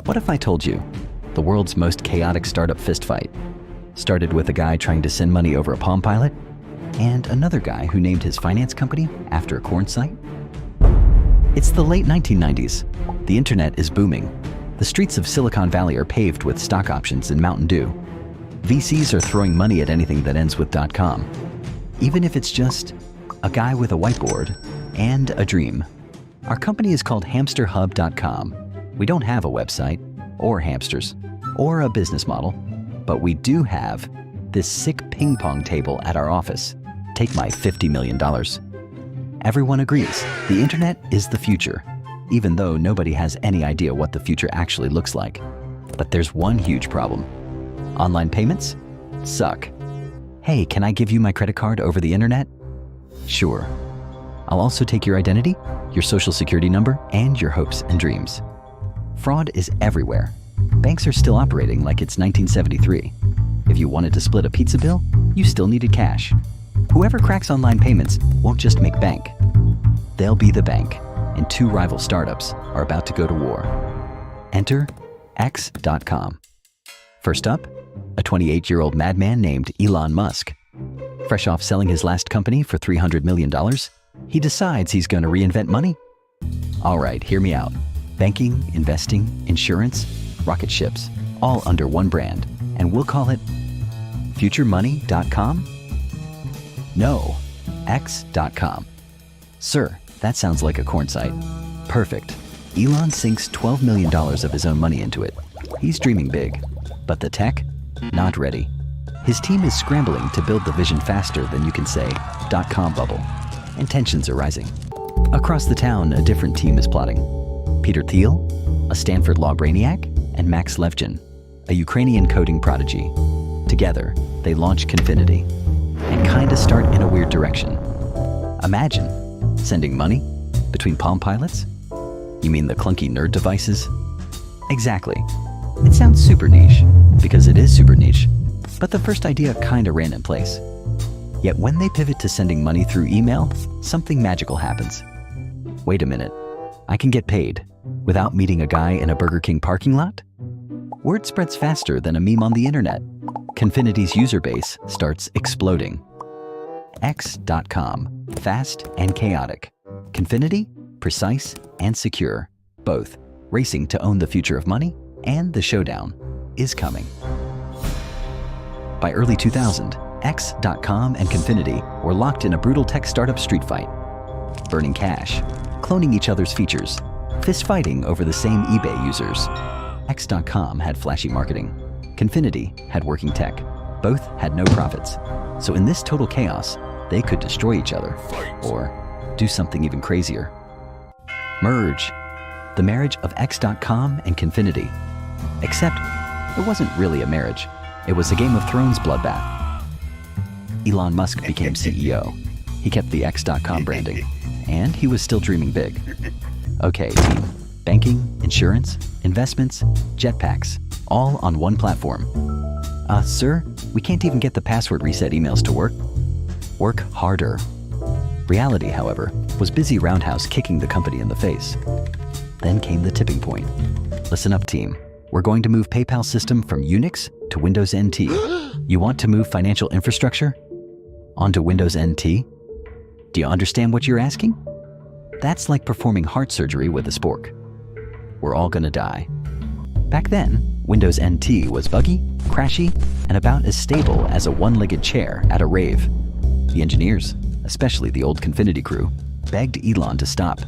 What if I told you the world's most chaotic startup fistfight started with a guy trying to send money over a Palm Pilot and another guy who named his finance company after a corn site? It's the late 1990s. The internet is booming. The streets of Silicon Valley are paved with stock options and Mountain Dew. VCs are throwing money at anything that ends with .com, even if it's just a guy with a whiteboard and a dream. Our company is called hamsterhub.com. We don't have a website, or hamsters, or a business model, but we do have this sick ping pong table at our office. Take my $50 million. Everyone agrees the internet is the future, even though nobody has any idea what the future actually looks like. But there's one huge problem. Online payments suck. Hey, can I give you my credit card over the internet? Sure. I'll also take your identity, your social security number, and your hopes and dreams. Fraud is everywhere. Banks are still operating like it's 1973. If you wanted to split a pizza bill, you still needed cash. Whoever cracks online payments won't just make bank. They'll be the bank, and two rival startups are about to go to war. Enter X.com. First up, a 28-year-old madman named Elon Musk. Fresh off selling his last company for $300 million, he decides he's going to reinvent money. All right, hear me out. Banking, investing, insurance, rocket ships, all under one brand, and we'll call it futuremoney.com? No, X.com. Sir, that sounds like a corn site. Perfect. Elon sinks $12 million of his own money into it. He's dreaming big, but the tech? Not ready. His team is scrambling to build the vision faster than you can say .com bubble, and tensions are rising. Across the town, a different team is plotting. Peter Thiel, a Stanford law brainiac, and Max Levchin, a Ukrainian coding prodigy. Together, they launch Confinity and kinda start in a weird direction. Imagine sending money between Palm Pilots? You mean the clunky nerd devices? Exactly. It sounds super niche, because it is super niche, but the first idea kinda ran in place. Yet when they pivot to sending money through email, something magical happens. Wait a minute, I can get paid without meeting a guy in a Burger King parking lot? Word spreads faster than a meme on the internet. Confinity's user base starts exploding. X.com, fast and chaotic. Confinity, precise and secure, both racing to own the future of money, and the showdown is coming. By early 2000, X.com and Confinity were locked in a brutal tech startup street fight, burning cash, cloning each other's features, fist fighting over the same eBay users. X.com had flashy marketing. Confinity had working tech. Both had no profits. So in this total chaos, they could destroy each other or do something even crazier. Merge. The marriage of X.com and Confinity. Except it wasn't really a marriage. It was a Game of Thrones bloodbath. Elon Musk became CEO. He kept the X.com branding, and he was still dreaming big. Okay, team. Banking, insurance, investments, jetpacks, all on one platform. Sir, we can't even get the password reset emails to work. Work harder. Reality, however, was busy roundhouse kicking the company in the face. Then came the tipping point. Listen up, team. We're going to move PayPal system from Unix to Windows NT. You want to move financial infrastructure onto Windows NT? Do you understand what you're asking? That's like performing heart surgery with a spork. We're all gonna die. Back then, Windows NT was buggy, crashy, and about as stable as a one-legged chair at a rave. The engineers, especially the old Confinity crew, begged Elon to stop.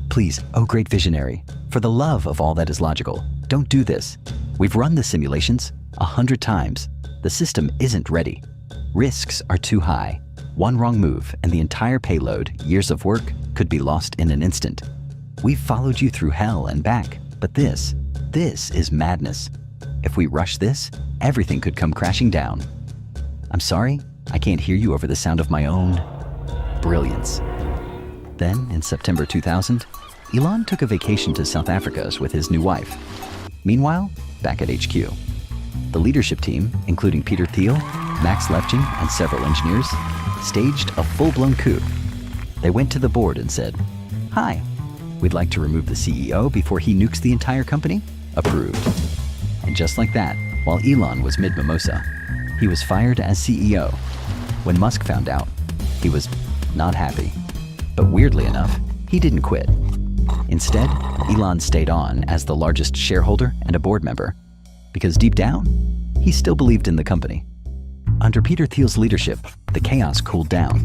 Please, oh great visionary, for the love of all that is logical, don't do this. We've run the simulations 100 times. The system isn't ready. Risks are too high. One wrong move and the entire payload, years of work, could be lost in an instant. We've followed you through hell and back, but this is madness. If we rush this, everything could come crashing down. I'm sorry, I can't hear you over the sound of my own brilliance. Then, in September 2000, Elon took a vacation to South Africa with his new wife. Meanwhile, back at HQ, the leadership team, including Peter Thiel, Max Levchin, and several engineers, staged a full-blown coup. They went to the board and said, "Hi, we'd like to remove the CEO before he nukes the entire company. approved. And just like that, while Elon was mid-mimosa, he was fired as CEO. When Musk found out, he was not happy. But weirdly enough, he didn't quit. Instead, Elon stayed on as the largest shareholder and a board member, because deep down, he still believed in the company. Under Peter Thiel's leadership, the chaos cooled down.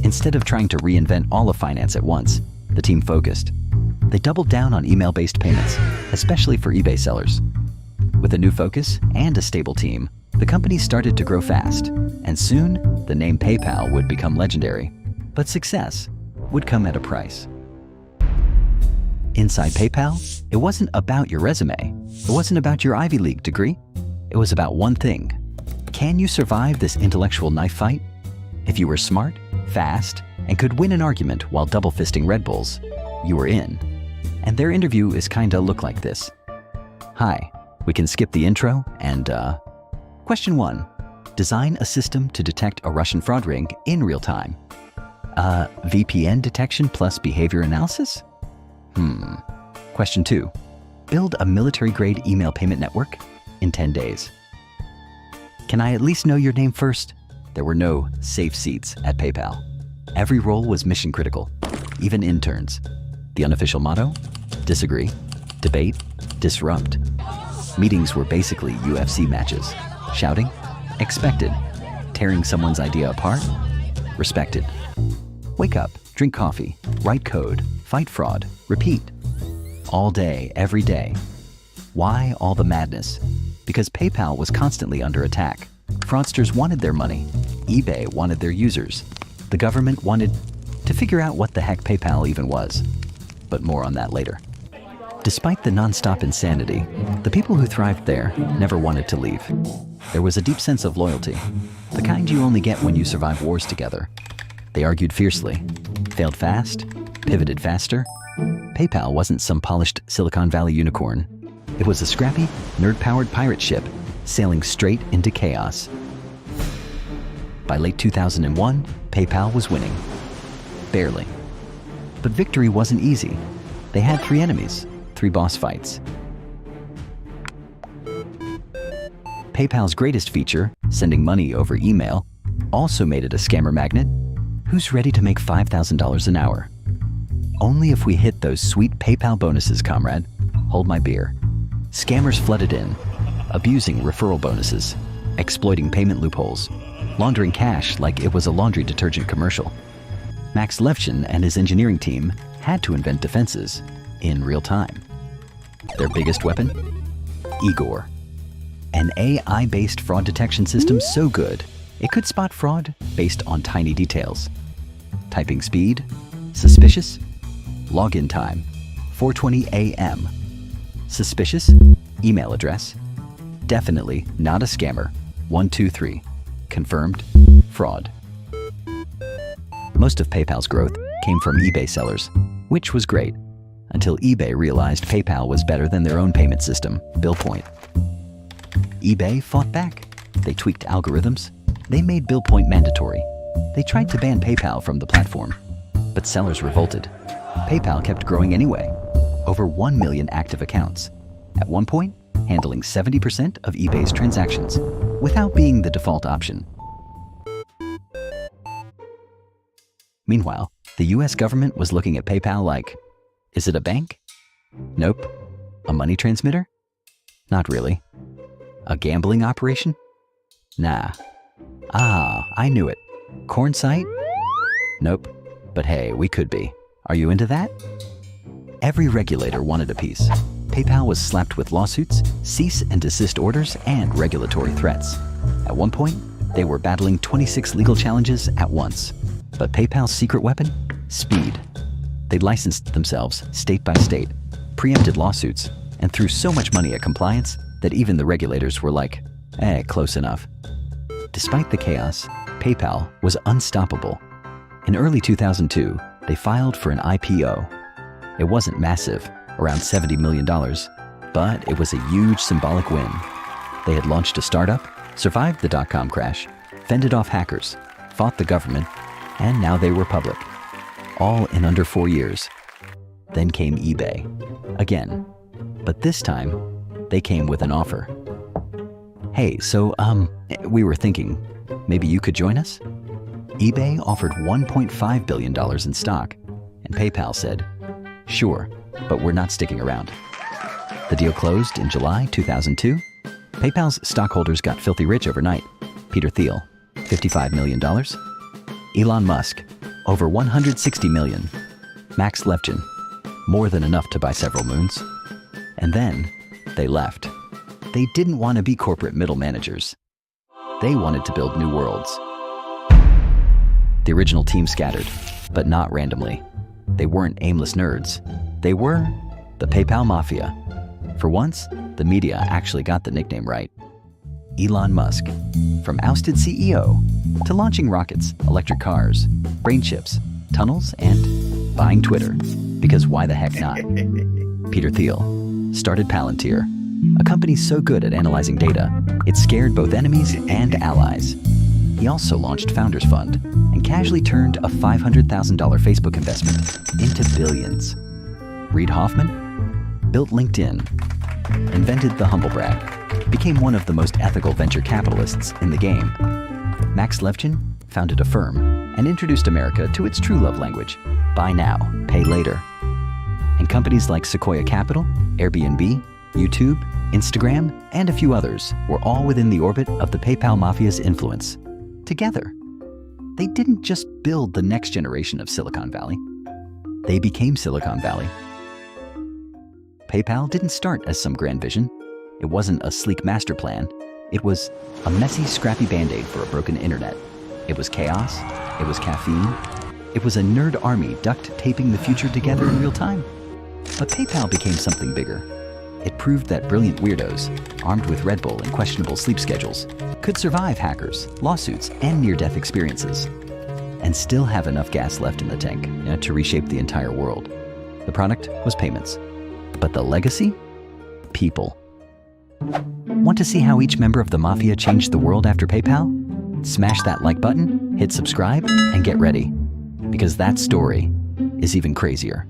Instead of trying to reinvent all of finance at once, the team focused. They doubled down on email-based payments, especially for eBay sellers. With a new focus and a stable team, the company started to grow fast, and soon, the name PayPal would become legendary. But success would come at a price. Inside PayPal, it wasn't about your resume. It wasn't about your Ivy League degree. It was about one thing. Can you survive this intellectual knife fight? If you were smart, fast, and could win an argument while double-fisting Red Bulls, you were in. And their interview is kinda look like this. Hi, we can skip the intro and, Question 1. Design a system to detect a Russian fraud ring in real time. VPN detection plus behavior analysis? Question 2. Build a military-grade email payment network in 10 days. Can I at least know your name first? There were no safe seats at PayPal. Every role was mission-critical, even interns. The unofficial motto? Disagree, debate, disrupt. Meetings were basically UFC matches. Shouting? Expected. Tearing someone's idea apart? Respected. Wake up, drink coffee, write code, fight fraud, repeat. All day, every day. Why all the madness? Because PayPal was constantly under attack. Fraudsters wanted their money. eBay wanted their users. The government wanted to figure out what the heck PayPal even was. But more on that later. Despite the non-stop insanity, the people who thrived there never wanted to leave. There was a deep sense of loyalty, the kind you only get when you survive wars together. They argued fiercely, failed fast, pivoted faster. PayPal wasn't some polished Silicon Valley unicorn. It was a scrappy, nerd-powered pirate ship sailing straight into chaos. By late 2001, PayPal was winning. Barely. But victory wasn't easy. They had 3 enemies, 3 boss fights. PayPal's greatest feature, sending money over email, also made it a scammer magnet. Who's ready to make $5,000 an hour? Only if we hit those sweet PayPal bonuses, comrade. Hold my beer. Scammers flooded in, abusing referral bonuses, exploiting payment loopholes, laundering cash like it was a laundry detergent commercial. Max Levchin and his engineering team had to invent defenses in real time. Their biggest weapon? Igor. An AI-based fraud detection system so good, it could spot fraud based on tiny details. Typing speed, suspicious, login time, 4:20 a.m. Suspicious, email address, definitely not a scammer, 123, confirmed, fraud. Most of PayPal's growth came from eBay sellers, which was great, until eBay realized PayPal was better than their own payment system, BillPoint. eBay fought back. They tweaked algorithms. They made BillPoint mandatory. They tried to ban PayPal from the platform, but sellers revolted. PayPal kept growing anyway. Over 1 million active accounts. At one point, handling 70% of eBay's transactions, without being the default option. Meanwhile, the US government was looking at PayPal like, is it a bank? Nope. A money transmitter? Not really. A gambling operation? Nah. Ah, I knew it. Corn site? Nope. But hey, we could be. Are you into that? Every regulator wanted a piece. PayPal was slapped with lawsuits, cease and desist orders, and regulatory threats. At one point, they were battling 26 legal challenges at once. But PayPal's secret weapon? Speed. They licensed themselves state by state, preempted lawsuits, and threw so much money at compliance that even the regulators were like, close enough. Despite the chaos, PayPal was unstoppable. In early 2002, they filed for an IPO. It wasn't massive, around $70 million, but it was a huge symbolic win. They had launched a startup, survived the dot-com crash, fended off hackers, fought the government, and now they were public. All in under 4 years. Then came eBay. Again. But this time, They came with an offer. Hey, so, we were thinking, maybe you could join us? eBay offered $1.5 billion in stock, and PayPal said, sure, but we're not sticking around. The deal closed in July 2002. PayPal's stockholders got filthy rich overnight. Peter Thiel, $55 million. Elon Musk, over $160 million. Max Levchin, more than enough to buy several moons. And then they left. They didn't want to be corporate middle managers. They wanted to build new worlds. The original team scattered, but not randomly. They weren't aimless nerds. They were the PayPal Mafia. For once, the media actually got the nickname right. Elon Musk, from ousted CEO to launching rockets, electric cars, brain chips, tunnels, and buying Twitter. Because why the heck not? Peter Thiel started Palantir, a company so good at analyzing data, it scared both enemies and allies. He also launched Founders Fund and casually turned a $500,000 Facebook investment into billions. Reid Hoffman built LinkedIn, invented the humble brag, became one of the most ethical venture capitalists in the game. Max Levchin founded a firm and introduced America to its true love language, buy now, pay later. And companies like Sequoia Capital, Airbnb, YouTube, Instagram, and a few others were all within the orbit of the PayPal Mafia's influence. Together, they didn't just build the next generation of Silicon Valley. They became Silicon Valley. PayPal didn't start as some grand vision. It wasn't a sleek master plan. It was a messy, scrappy Band-Aid for a broken internet. It was chaos. It was caffeine. It was a nerd army duct taping the future together in real time. But PayPal became something bigger. It proved that brilliant weirdos, armed with Red Bull and questionable sleep schedules, could survive hackers, lawsuits, and near-death experiences, and still have enough gas left in the tank to reshape the entire world. The product was payments. But the legacy? People. Want to see how each member of the Mafia changed the world after PayPal? Smash that like button, hit subscribe, and get ready. Because that story is even crazier.